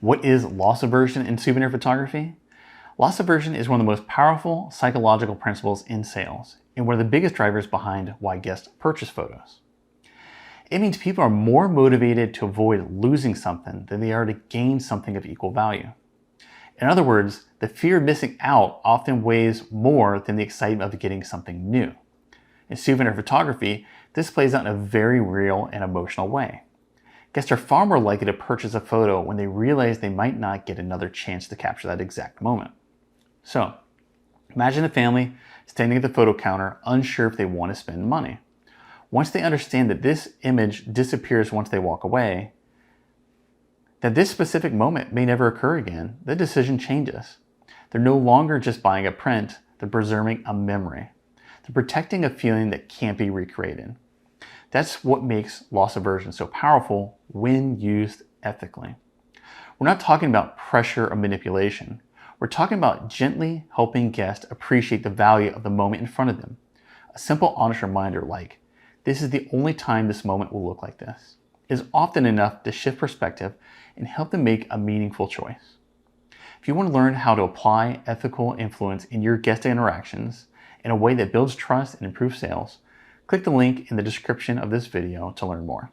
What is loss aversion in souvenir photography? Loss aversion is one of the most powerful psychological principles in sales and one of the biggest drivers behind why guests purchase photos. It means people are more motivated to avoid losing something than they are to gain something of equal value. In other words, the fear of missing out often weighs more than the excitement of getting something new. In souvenir photography, this plays out in a very real and emotional way. Guests are far more likely to purchase a photo when they realize they might not get another chance to capture that exact moment. So, imagine a family standing at the photo counter, unsure if they want to spend money. Once they understand that this image disappears once they walk away, that this specific moment may never occur again, the decision changes. They're no longer just buying a print, they're preserving a memory. They're protecting a feeling that can't be recreated. That's what makes loss aversion so powerful when used ethically. We're not talking about pressure or manipulation. We're talking about gently helping guests appreciate the value of the moment in front of them. A simple, honest reminder like, this is the only time this moment will look like this, is often enough to shift perspective and help them make a meaningful choice. If you want to learn how to apply ethical influence in your guest interactions in a way that builds trust and improves sales, click the link in the description of this video to learn more.